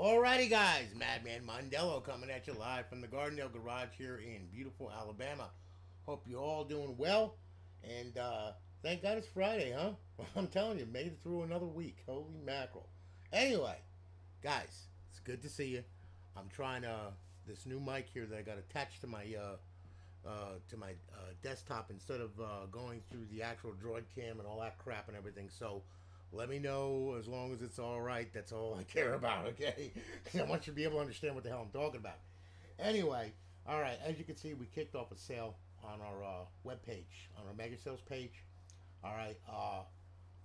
Alrighty, guys, Madman Mondello coming at you live from the Gardendale Garage here in beautiful Alabama. Hope you're all doing well, and thank God it's Friday, huh? I'm telling you, made it through another week. Holy mackerel! Anyway, guys, it's good to see you. I'm trying this new mic here that I got attached to my desktop instead of going through the actual Droid cam and all that crap and everything. So let me know as long as it's all right. That's all I care about, okay? Because I want you to be able to understand what the hell I'm talking about. Anyway, all right, as you can see, we kicked off a sale on our web page, on our mega sales page. All right,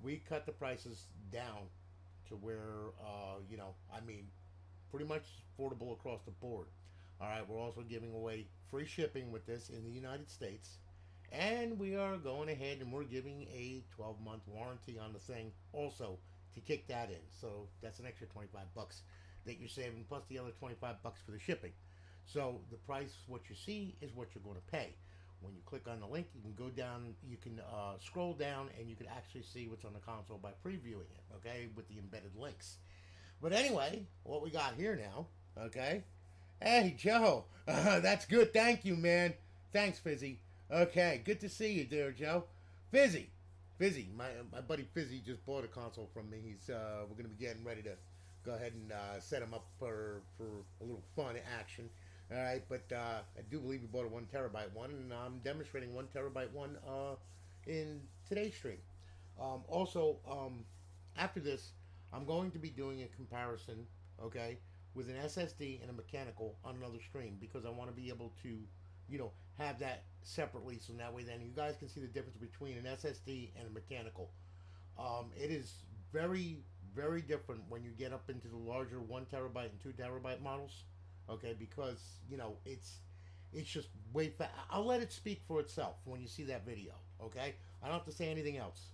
we cut the prices down to where, I mean, pretty much affordable across the board. All right, we're also giving away free shipping with this in the United States. And we are going ahead and we're giving a 12-month warranty on the thing also to kick that in. So that's an extra 25 bucks that you're saving plus the other 25 bucks for the shipping. So the price, what you see is what you're going to pay. When you click on the link, you can go down, you can scroll down and you can actually see what's on the console by previewing it, okay, with the embedded links. But anyway, what we got here now, okay? Hey, Joe. That's good. Thank you, man. Thanks, Fizzy. Okay, good to see you there, Joe. Fizzy, my buddy Fizzy just bought a console from me. We're gonna be getting ready to go ahead and set him up for a little fun action. All right, but I do believe he bought a 1 terabyte one, and I'm demonstrating 1 terabyte one in today's stream. After this, I'm going to be doing a comparison, okay, with an SSD and a mechanical on another stream because I want to be able to, have that separately so that way then you guys can see the difference between an SSD and a mechanical. It is very, very different when you get up into the larger 1 terabyte and 2 terabyte models, okay, because, it's just way fast. I'll let it speak for itself when you see that video, okay? I don't have to say anything else.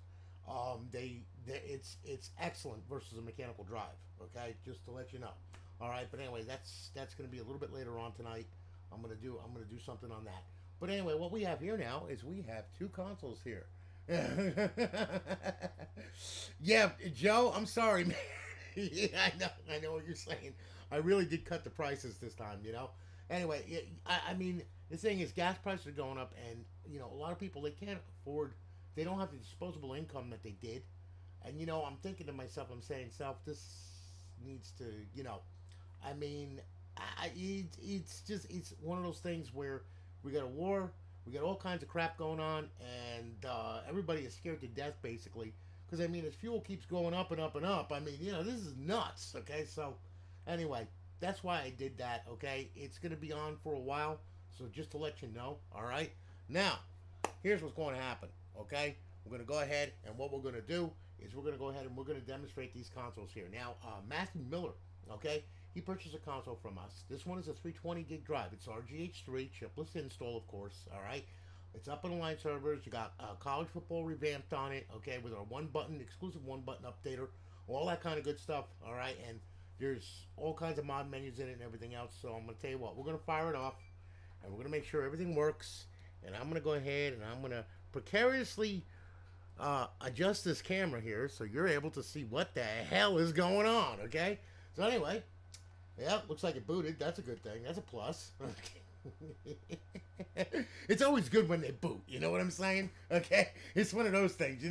It's excellent versus a mechanical drive, okay? Just to let you know. All right, but anyway, that's going to be a little bit later on tonight. I'm gonna do something on that. But anyway, what we have here now is we have two consoles here. Yeah, Joe, I'm sorry, man. Yeah, I know what you're saying. I really did cut the prices this time, Anyway, I mean, the thing is, gas prices are going up, and a lot of people they can't afford. They don't have the disposable income that they did, and I'm thinking to myself, I'm saying, self, this needs to, I mean, it's one of those things where we got a war, we got all kinds of crap going on, and everybody is scared to death basically. Because I mean, as fuel keeps going up and up and up, I mean, this is nuts. Okay, so anyway, that's why I did that. Okay, it's gonna be on for a while, so just to let you know. All right, now here's what's going to happen. Okay, we're gonna go ahead, and what we're gonna do is we're gonna go ahead and we're gonna demonstrate these consoles here. Now, Matthew Miller, okay, he purchased a console from us. This one is a 320 gig drive. It's RGH3, chipless install, of course. All right, it's up on the line servers. You got college football revamped on it, okay, with our exclusive one button updater, all that kind of good stuff. All right, and there's all kinds of mod menus in it and everything else. So I'm gonna tell you what, we're gonna fire it off, and we're gonna make sure everything works. And I'm gonna go ahead and I'm gonna precariously adjust this camera here so you're able to see what the hell is going on. Okay, so anyway. Yeah, looks like it booted. That's a good thing. That's a plus. It's always good when they boot. You know what I'm saying? Okay, it's one of those things.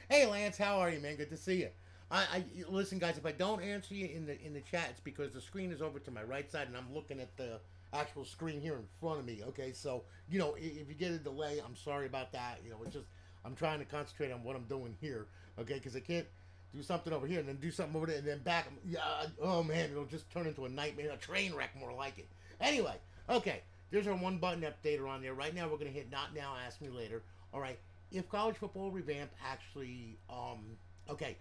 Hey, Lance, how are you, man? Good to see you. I listen, guys. If I don't answer you in the chat, it's because the screen is over to my right side, and I'm looking at the actual screen here in front of me. Okay, so if you get a delay, I'm sorry about that. It's just I'm trying to concentrate on what I'm doing here. Okay, because I can't do something over here and then do something over there and then back. Yeah, oh man, it'll just turn into a nightmare, a train wreck, more like it. Anyway, okay, there's our one button updater on there. Right now, we're gonna hit not now, ask me later. All right, if college football revamp actually, okay,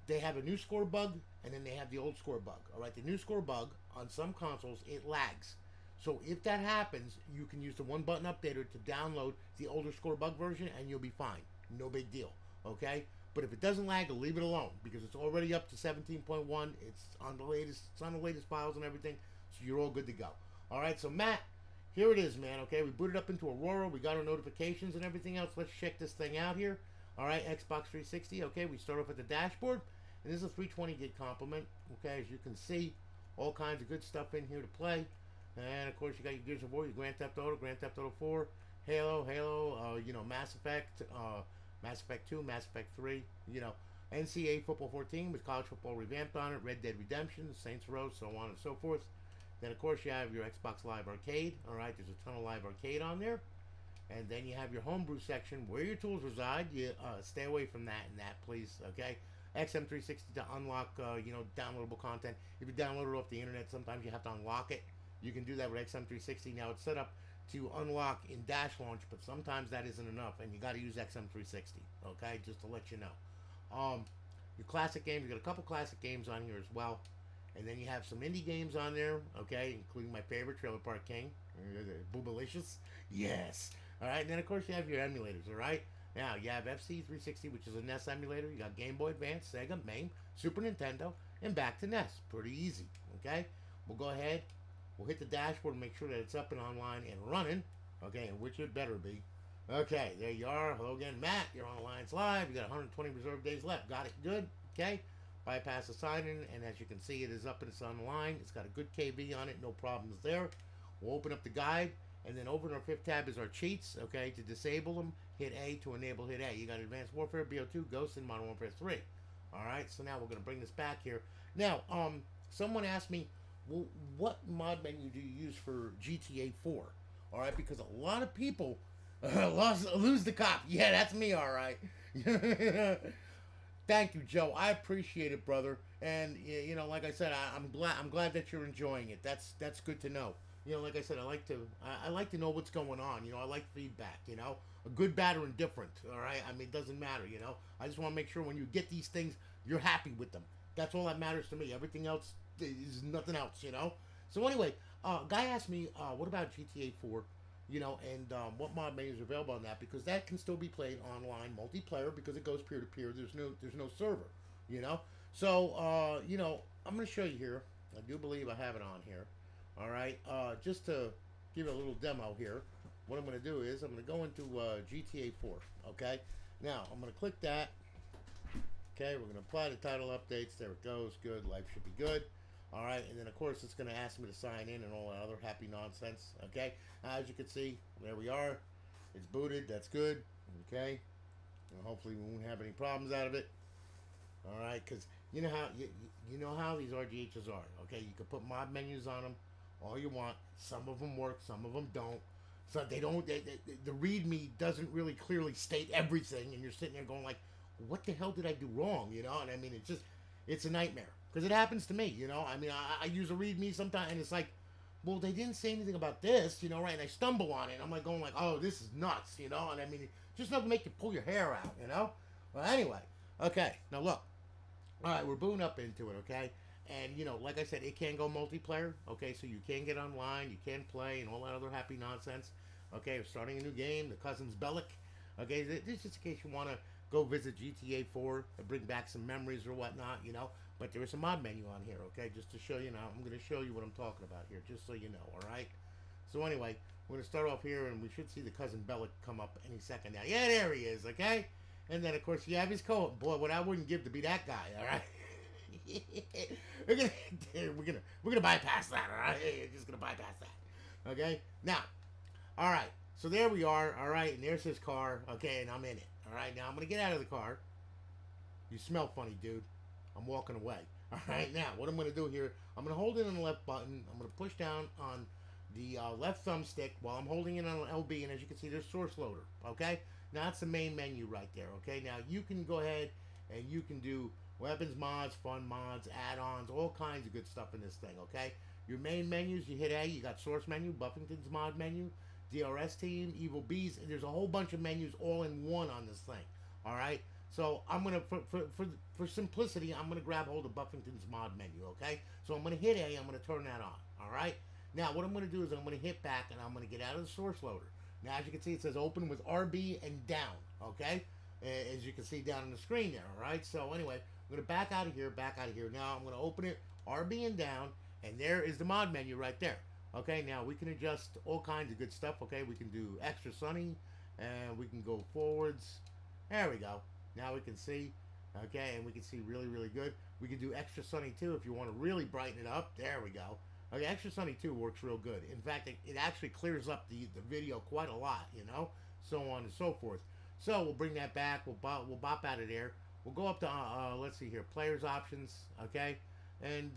they have a new score bug and then they have the old score bug. All right, the new score bug on some consoles it lags. So if that happens, you can use the one button updater to download the older score bug version and you'll be fine. No big deal. Okay. But if it doesn't lag, leave it alone because it's already up to 17.1. It's on the latest files and everything, so you're all good to go. All right, so Matt, here it is, man. Okay, we booted up into Aurora. We got our notifications and everything else. Let's check this thing out here. All right, Xbox 360. Okay, we start off at the dashboard, And this is a 320 gig complement. Okay, as you can see, all kinds of good stuff in here to play. And of course, you got your Gears of War, your Grand Theft Auto 4, Halo, Mass Effect, Mass Effect 2, Mass Effect 3, NCAA Football 14 with college football revamped on it, Red Dead Redemption, Saints Row, so on and so forth. Then, of course, you have your Xbox Live Arcade. All right, there's a ton of Live Arcade on there. And then you have your homebrew section where your tools reside. You stay away from that and that, please. Okay. XM360 to unlock, downloadable content. If you download it off the internet, sometimes you have to unlock it. You can do that with XM360. Now it's set up to unlock in Dash Launch, but sometimes that isn't enough, and you got to use XM360. Okay, just to let you know. Your classic games. You got a couple classic games on here as well. And then you have some indie games on there, okay, including my favorite, Trailer Park King, Boobalicious, yes. All right, and then of course you have your emulators, all right. Now you have FC360, which is a NES emulator. You got Game Boy Advance, Sega, MAME, Super Nintendo, and back to NES. Pretty easy, okay. We'll go ahead, we'll hit the dashboard and make sure that it's up and online and running, okay, and which it better be. Okay, there you are. Hello again, Matt. You're on Alliance Live. You got 120 reserved days left. Got it good, okay. Bypass the sign-in, and as you can see, it is up and it's online. It's got a good KV on it, no problems there. We'll open up the guide, and then over in our fifth tab is our cheats, okay? To disable them, hit A. To enable, hit A. You got Advanced Warfare, BO2, Ghost, and Modern Warfare 3. All right, so now we're going to bring this back here. Now, someone asked me, well, what mod menu do you use for GTA 4? All right, because a lot of people lose the cop. Yeah, that's me, all right. Thank you, Joe. I appreciate it, brother. And like I said, I'm glad that you're enjoying it. That's good to know. Like I said, I like to know what's going on. I like feedback. A good, bad, or indifferent. All right. I mean, it doesn't matter. I just want to make sure when you get these things, you're happy with them. That's all that matters to me. Everything else is nothing else. So anyway, guy asked me, what about GTA 4? And what mod menus are available on that, because that can still be played online multiplayer because it goes peer to peer. There's no server, So I'm going to show you here. I do believe I have it on here. All right, just to give you a little demo here. What I'm going to do is I'm going to go into GTA 4. Okay, now I'm going to click that. Okay, we're going to apply the title updates. There it goes. Good. Life should be good. All right, and then of course it's going to ask me to sign in and all that other happy nonsense. Okay, as you can see, there we are. It's booted. That's good. Okay, and hopefully we won't have any problems out of it. All right, because you know how these RGHs are. Okay, you can put mod menus on them all you want. Some of them work, some of them don't. So they don't. The README doesn't really clearly state everything, and you're sitting there going like, "What the hell did I do wrong?" And I mean, it's a nightmare. Because it happens to me, I mean, I use a README sometimes, and it's like, well, they didn't say anything about this, right? And I stumble on it, and I'm like going like, oh, this is nuts, And I mean, just enough to make you pull your hair out, Well, anyway, okay, now look. All right, we're booting up into it, okay? And, like I said, it can go multiplayer, okay? So you can get online, you can play, and all that other happy nonsense. Okay, we're starting a new game, the Cousins Bellic. Okay, this is just in case you want to go visit GTA 4 and bring back some memories or whatnot, But there is a mod menu on here, okay? Just to show you now. I'm going to show you what I'm talking about here, just so you know, all right? So anyway, we're going to start off here, and we should see the Cousin Bellic come up any second now. Yeah, there he is, okay? And then, of course, you have his coat. Boy, what I wouldn't give to be that guy, all right? we're gonna bypass that, all right? We're just going to bypass that, okay? Now, all right. So there we are, all right? And there's his car, okay? And I'm in it, all right? Now, I'm going to get out of the car. You smell funny, dude. I'm walking away. All right, now what I'm going to do here, I'm going to hold it on the left button. I'm going to push down on the left thumbstick while I'm holding it on LB, and as you can see, there's source loader. Okay, now that's the main menu right there. Okay, now you can go ahead and you can do weapons mods, fun mods, add-ons, all kinds of good stuff in this thing. Okay, your main menus, you hit A, you got source menu, Buffington's mod menu, DRS team, Evil Bees, and there's a whole bunch of menus all in one on this thing. All right. So I'm gonna, for simplicity, I'm gonna grab hold of Buffington's mod menu, okay? So I'm gonna hit A, I'm gonna turn that on, all right? Now what I'm gonna do is I'm gonna hit back and I'm gonna get out of the source loader. Now as you can see, it says open with RB and down, okay? As you can see down on the screen there, all right? So anyway, I'm gonna back out of here. Now I'm gonna open it, RB and down, and there is the mod menu right there. Okay, now we can adjust all kinds of good stuff, okay? We can do extra sunny, and we can go forwards. There we go. Now we can see Okay, and we can see really, really good. We can do extra sunny too if you want to really brighten it up. There we go. Okay, extra sunny too works real good. In fact, it actually clears up the video quite a lot, you know, so on and so forth. So we'll bring that back. We'll bop out of there. We'll go up to let's see here, players options. Okay, and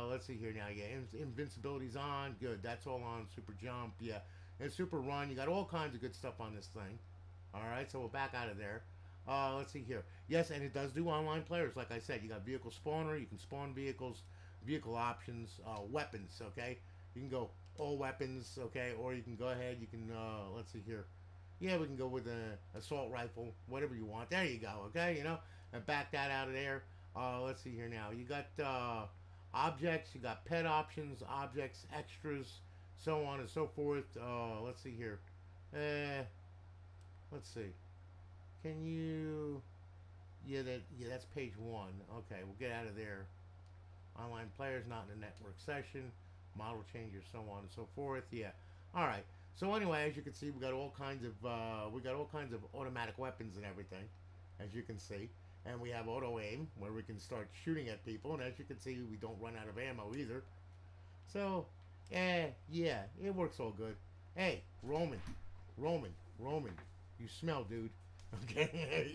let's see here now. Yeah, invincibility's on. Good. That's all on. Super jump. Yeah, and super run. You got all kinds of good stuff on this thing. All right, so we'll back out of there. Let's see here. Yes, and it does do online players. Like I said, you got vehicle spawner. You can spawn vehicles, vehicle options, weapons. Okay, you can go all weapons. Okay, or you can go ahead. You can let's see here. Yeah, we can go with an assault rifle, whatever you want. There you go. Okay, you know, and back that out of there. Let's see here now. You got objects. You got pet options, objects, extras, so on and so forth. Let's see here. Uh, let's see. Can you? Yeah, that's page one. Okay, we'll get out of there. Online players not in the network session. Model changes, so on and so forth. Yeah. All right. So anyway, as you can see, we got all kinds of automatic weapons and everything, as you can see, and we have auto aim where we can start shooting at people, and as you can see, we don't run out of ammo either. So, yeah, it works all good. Hey, Roman, you smell, dude. Okay,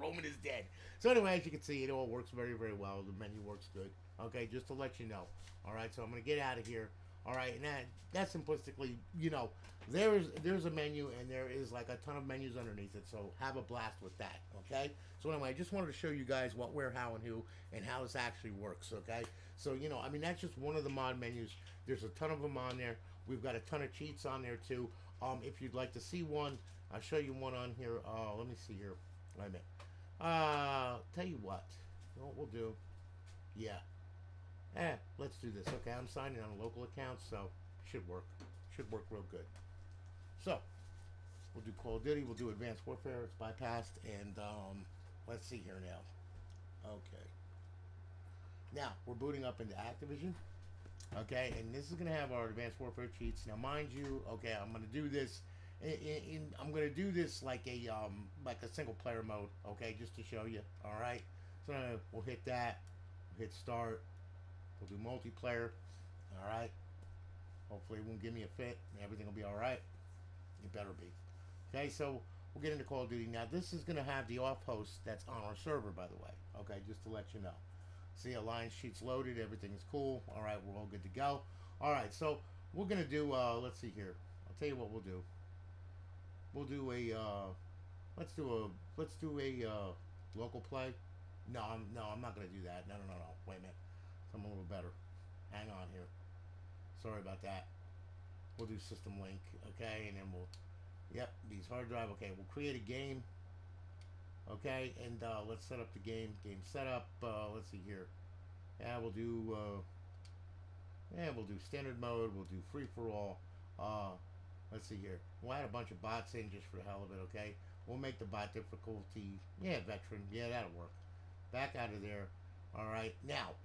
Roman is dead. So anyway, as you can see, it all works very, very well. The menu works good. Okay, just to let you know. All right, so I'm gonna get out of here. All right, and that's simplistically, you know, there's a menu and there is like a ton of menus underneath it. So have a blast with that. Okay. So anyway, I just wanted to show you guys what, where, how, and who, and how this actually works. Okay. So you know, I mean, that's just one of the mod menus. There's a ton of them on there. We've got a ton of cheats on there too. If you'd like to see one, I'll show you one on here. Let me see here. Wait a minute. Tell you what. You know what we'll do? Yeah. Let's do this. Okay, I'm signing on a local account, so should work. Should work real good. So, we'll do Call of Duty. We'll do Advanced Warfare. It's bypassed, and let's see here now. Okay. Now we're booting up into Activision. Okay, and this is gonna have our Advanced Warfare cheats. Now, mind you, okay, I'm gonna do this. I'm gonna do this like a single player mode. Okay, just to show you. All right. So we'll hit that. We'll hit start. We'll do multiplayer. All right. Hopefully it won't give me a fit. Everything will be all right. It better be. Okay, so we'll get into Call of Duty. Now, this is going to have the off host that's on our server, by the way. Okay, just to let you know. See, alliance sheet's loaded. Everything's cool. All right, we're all good to go. All right, so we're going to do, let's see here. I'll tell you what we'll do. We'll do let's do a local play. No, I'm not going to do that. No. Wait a minute. Something a little better. Hang on here. Sorry about that. We'll do system link, okay, and then yep, these hard drive. Okay, we'll create a game. Okay, and let's set up the game. Game setup. Let's see here. Yeah, we'll do standard mode. We'll do free for all. Let's see here. We'll add a bunch of bots in just for the hell of it. Okay, we'll make the bot difficulty. Yeah, veteran. Yeah, that'll work. Back out of there. All right, now.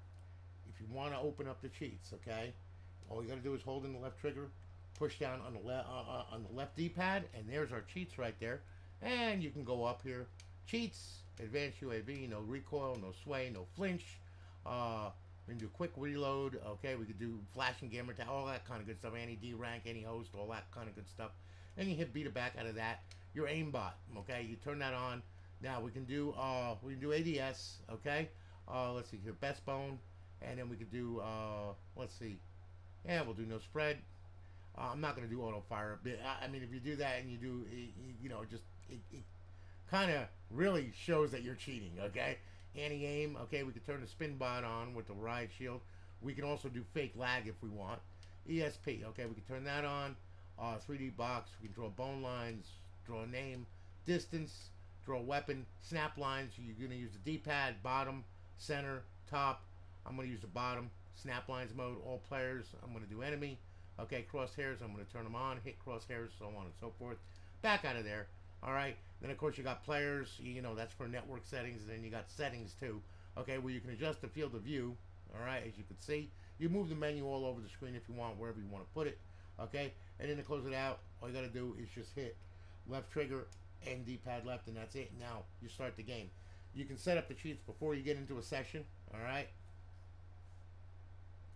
If you want to open up the cheats, okay, all you got to do is hold in the left trigger, push down on the left D-pad, and there's our cheats right there. And you can go up here, cheats, advanced UAV, no recoil, no sway, no flinch. We can do quick reload. Okay, we could do flash and gamer tag, all that kind of good stuff. Any D rank, any host, all that kind of good stuff. And you hit beat it back out of that. Your aimbot. Okay, you turn that on. Now we can do ADS. Okay, let's see here, best bone. And then we could do, let's see. Yeah, we'll do no spread. I'm not going to do auto fire. I mean, if you do that and you do, you know, just, it kind of really shows that you're cheating, okay? Anti-aim, okay, we could turn the spin bot on with the riot shield. We can also do fake lag if we want. ESP, okay, we can turn that on. 3D box, we can draw bone lines, draw a name, distance, draw a weapon, snap lines. You're going to use the D-pad, bottom, center, top. I'm going to use the bottom, snap lines mode, all players. I'm going to do enemy. Okay, crosshairs, I'm going to turn them on, hit crosshairs, so on and so forth. Back out of there. All right. Then, of course, you got players. You know, that's for network settings. And then you got settings, too. Okay, where you can adjust the field of view. All right, as you can see. You move the menu all over the screen if you want, wherever you want to put it. Okay, and then to close it out, all you got to do is just hit left trigger and D-pad left, and that's it. Now, you start the game. You can set up the cheats before you get into a session. All right.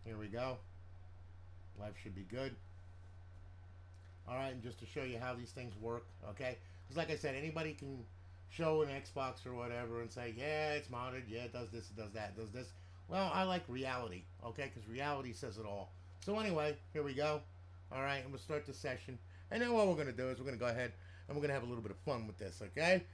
Here we go. Life should be good. All right, and just to show you how these things work, okay? Because like I said, anybody can show an Xbox or whatever and say, yeah, it's modded, yeah, it does this, it does that, it does this. Well, I like reality, okay? Because reality says it all. So anyway, here we go. All right, and we'll start the session. And then what we're going to do is we're going to go ahead and we're going to have a little bit of fun with this, okay?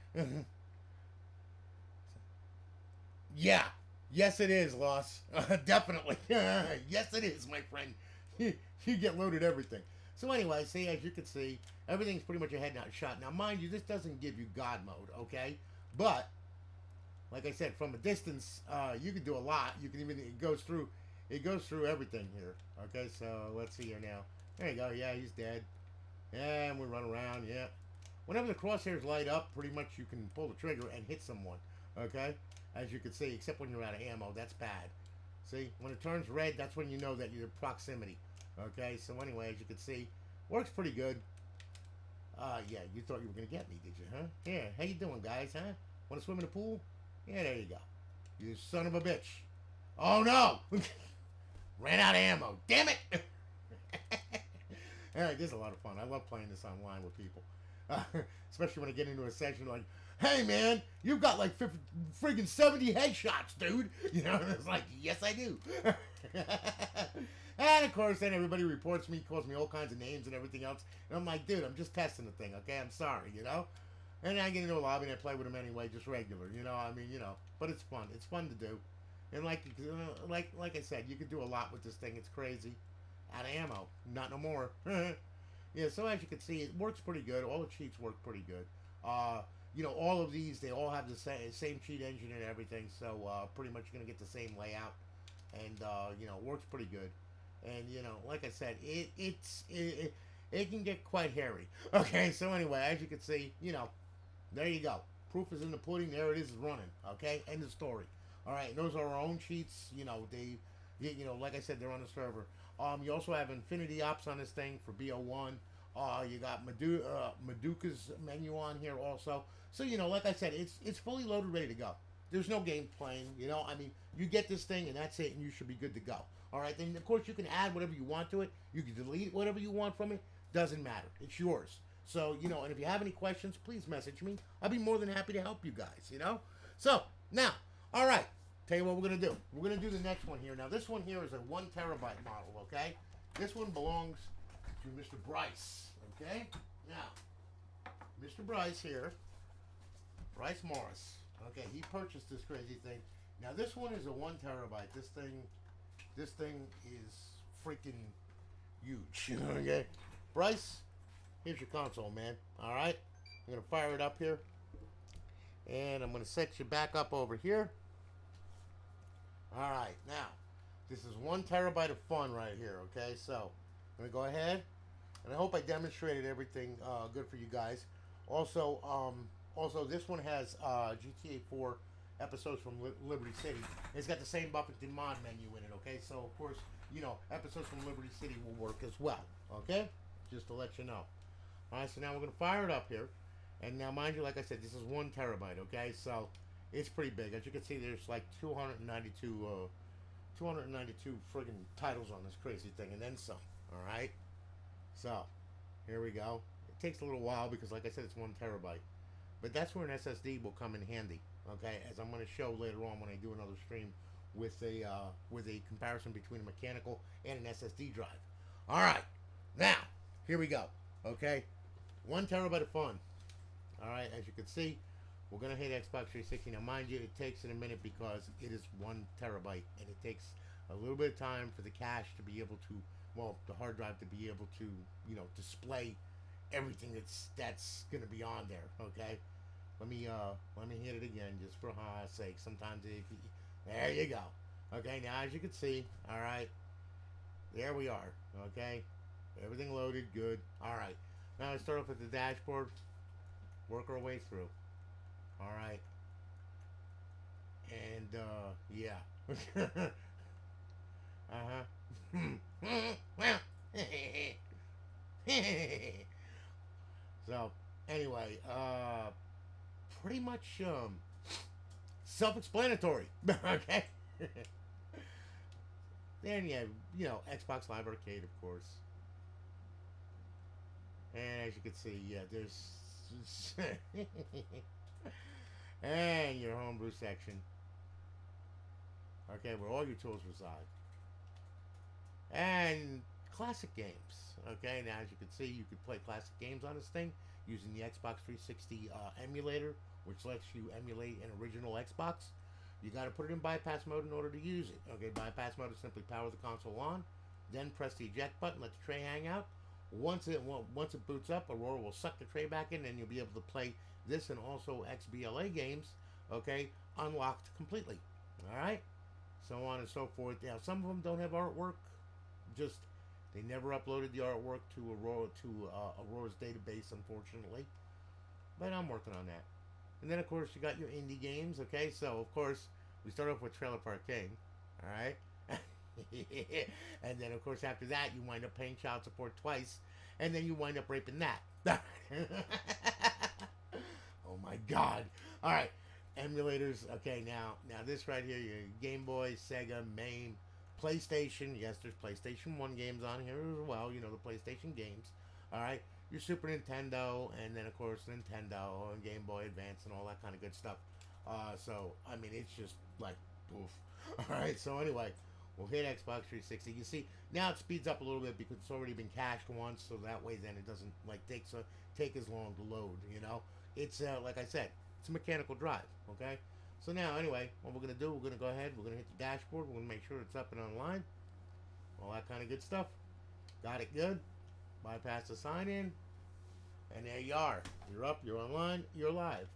Yeah. Yes, it is, Loss. Definitely. Yes, it is, my friend. You get loaded everything. So anyway, see, as you can see, everything's pretty much a headshot. Now, mind you, this doesn't give you God mode, okay? But, like I said, from a distance, you can do a lot. You can even, it goes through everything here. Okay, so let's see here now. There you go. Yeah, he's dead. Yeah, and we run around, yeah. Whenever the crosshairs light up, pretty much you can pull the trigger and hit someone, okay? As you can see, except when you're out of ammo, that's bad. See, when it turns red, that's when you know that you're proximity. Okay, so anyway, as you can see, works pretty good. Yeah, you thought you were going to get me, did you, huh? Yeah, how you doing, guys, huh? Want to swim in the pool? Yeah, there you go. You son of a bitch. Oh, no! Ran out of ammo. Damn it! Alright, this is a lot of fun. I love playing this online with people. Especially when I get into a session like, hey, man, you've got like friggin' 70 headshots, dude. You know, and it's like, yes, I do. And of course, then everybody reports me, calls me all kinds of names and everything else. And I'm like, dude, I'm just testing the thing, okay? I'm sorry, you know? And I get into a lobby and I play with them anyway, just regular, you know? I mean, you know, but it's fun. It's fun to do. And like I said, you can do a lot with this thing. It's crazy. Out of ammo. Not no more. Yeah, so as you can see, it works pretty good. All the cheats work pretty good. You know, all of these, they all have the same cheat engine and everything. So pretty much you're going to get the same layout. And, you know, works pretty good. And, you know, like I said, it can get quite hairy. Okay, so anyway, as you can see, you know, there you go. Proof is in the pudding. There it is running. Okay, end of story. All right, and those are our own cheats. You know, you know, like I said, they're on the server. You also have Infinity Ops on this thing for BO1. You got Maduka's menu on here also. So, you know, like I said, it's fully loaded, ready to go. There's no game playing, you know. I mean, you get this thing and that's it, and you should be good to go. All right, then, of course, you can add whatever you want to it. You can delete whatever you want from it. Doesn't matter. It's yours. So, you know, and if you have any questions, please message me. I'll be more than happy to help you guys, you know. So, now, all right. Tell you what we're going to do. We're going to do the next one here. Now, this one here is a 1 terabyte model, okay? This one belongs to Mr. Bryce, okay? Now, Mr. Bryce here, Bryce Morris, okay, he purchased this crazy thing. Now, this one is a 1 terabyte. This thing is freaking huge, okay? Bryce, here's your console, man, all right? I'm going to fire it up here, and I'm going to set you back up over here. All right, now, this is 1 terabyte of fun right here, okay? So, I'm going to go ahead, and I hope I demonstrated everything good for you guys. Also, this one has GTA 4 episodes from Liberty City. It's got the same Buffington mod menu in it, okay? So, of course, you know, episodes from Liberty City will work as well, okay? Just to let you know. All right, so now we're going to fire it up here. And now, mind you, like I said, this is 1 terabyte, okay? So, it's pretty big. As you can see, there's like 292 friggin' titles on this crazy thing, and then some. All right. So here we go. It takes a little while because, like I said, it's 1 terabyte. But that's where an SSD will come in handy. Okay, as I'm going to show later on when I do another stream with a comparison between a mechanical and an SSD drive. All right. Now here we go. Okay, 1 terabyte of fun. All right, as you can see. We're going to hit Xbox 360. Now, mind you, it takes in a minute because it is 1 terabyte. And it takes a little bit of time for the cache to be able to, well, the hard drive to be able to, you know, display everything that's going to be on there, okay? Let me hit it again just for sake. Sometimes there you go. Okay, now as you can see, all right, there we are, okay? Everything loaded, good. All right, now let's start off with the dashboard, work our way through. All right. And, yeah. Well, so, anyway, pretty much, self-explanatory. Okay. Then you have, Xbox Live Arcade, of course. And as you can see, yeah, there's and your homebrew section. Okay, where all your tools reside. And classic games. Okay, now as you can see, you could play classic games on this thing using the Xbox 360 emulator, which lets you emulate an original Xbox. You got to put it in bypass mode in order to use it. Okay, bypass mode is simply power the console on, then press the eject button, let the tray hang out. Once it boots up, Aurora will suck the tray back in, and you'll be able to play this and also XBLA games. Okay, unlocked completely. All right, so on and so forth. Now, some of them don't have artwork. Just they never uploaded the artwork to Aurora's database, unfortunately. But I'm working on that. And then of course you got your indie games. Okay, so of course we start off with Trailer Park King. All right. And then of course after that you wind up paying child support twice, and then you wind up raping that. Oh my God! All right, emulators. Okay, now this right here, your Game Boy, Sega, MAME, PlayStation. Yes, there's PlayStation 1 games on here as well. You know, the PlayStation games. All right, your Super Nintendo, and then of course Nintendo and Game Boy Advance and all that kind of good stuff. So I mean, it's just like poof. All right. So anyway, we'll hit Xbox 360. You see, now it speeds up a little bit because it's already been cached once, so that way then it doesn't like take as long to load. You know, it's like I said, it's a mechanical drive. Okay. So now, anyway, what we're gonna do, we're gonna go ahead, we're gonna hit the dashboard, we're gonna make sure it's up and online, all that kind of good stuff. Got it good. Bypass the sign in, and there you are. You're up, you're online, you're live.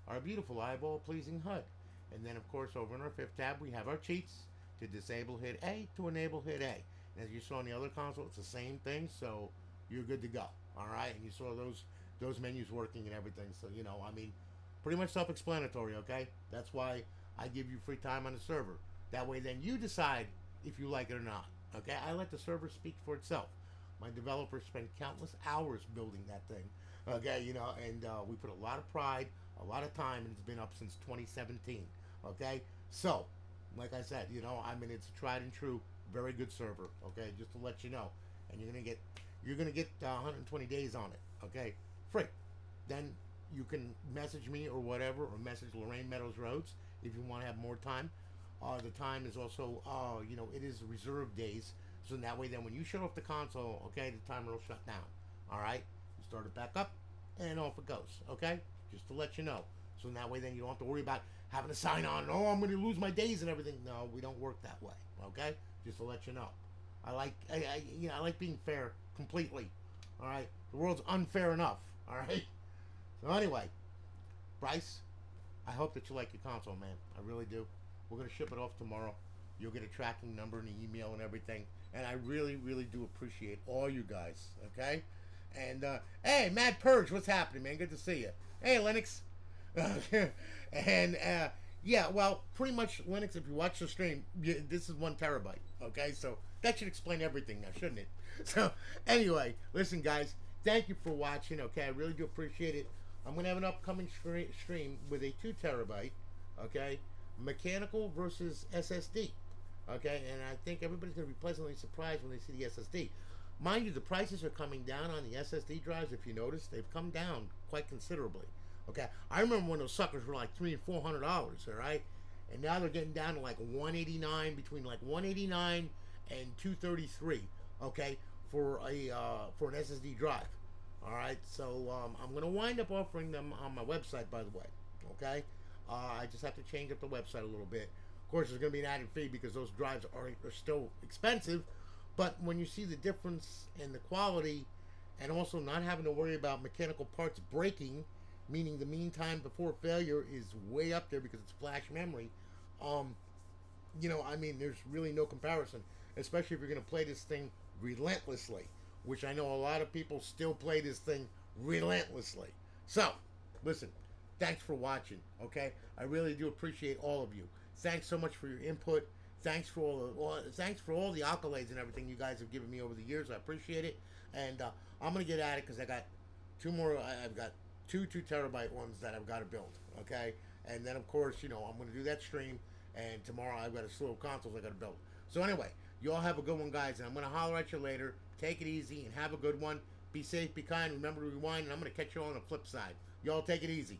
Our beautiful eyeball pleasing HUD. And then of course over in our fifth tab we have our cheats. To disable, hit A. To enable, hit A. And as you saw on the other console, it's the same thing, so you're good to go. Alright, and you saw those menus working and everything. So I mean, pretty much self-explanatory, okay? That's why I give you free time on the server. That way then you decide if you like it or not. Okay? I let the server speak for itself. My developers spend countless hours building that thing. Okay, and we put a lot of pride, a lot of time, and it's been up since 2017. Okay? So, like I said, I mean, it's a tried and true, very good server. Okay? Just to let you know. And you're gonna get 120 days on it. Okay? Free. Then you can message me or whatever, or message Lorraine Meadows Rhodes if you want to have more time. The time is also, it is reserved days. So that way then when you shut off the console, okay, the timer will shut down. Alright? You start it back up, and off it goes. Okay? Just to let you know. So that way then you don't have to worry about having to sign on. Oh, I'm going to lose my days and everything. No, we don't work that way. Okay? Just to let you know. I like being fair completely. Alright? The world's unfair enough. Alright? So anyway, Bryce, I hope that you like your console, man. I really do. We're going to ship it off tomorrow. You'll get a tracking number and an email and everything. And I really, really do appreciate all you guys. Okay? And, hey, Mad Purge, what's happening, man? Good to see you. Hey, Linux. And, yeah, well, pretty much, Linux, if you watch the stream, this is 1 terabyte. Okay? So that should explain everything now, shouldn't it? So, anyway, listen, guys. Thank you for watching. Okay? I really do appreciate it. I'm going to have an upcoming stream with a 2 terabyte. Okay? Mechanical versus SSD. Okay, and I think everybody's going to be pleasantly surprised when they see the SSD. Mind you, the prices are coming down on the SSD drives. If you notice, they've come down quite considerably. Okay, I remember when those suckers were like $300 and $400. All right, and now they're getting down to like $189, between like $189 and $233. Okay, for an SSD drive. All right, so I'm going to wind up offering them on my website, by the way. Okay, I just have to change up the website a little bit. Of course, there's going to be an added fee because those drives are still expensive. But when you see the difference in the quality, and also not having to worry about mechanical parts breaking, meaning the mean time before failure is way up there because it's flash memory, I mean, there's really no comparison, especially if you're going to play this thing relentlessly, which I know a lot of people still play this thing relentlessly. So, listen, thanks for watching, okay? I really do appreciate all of you. Thanks so much for your input. Thanks for all the accolades and everything you guys have given me over the years. I appreciate it. And I'm gonna get at it because I got two more. I've got two 2 terabyte ones that I've got to build. Okay. And then, of course, I'm going to do that stream. And tomorrow I've got a slew of consoles I got to build. So anyway, you all have a good one, guys. And I'm going to holler at you later. Take it easy and have a good one. Be safe, be kind. Remember to rewind. And I'm going to catch you all on the flip side. Y'all take it easy.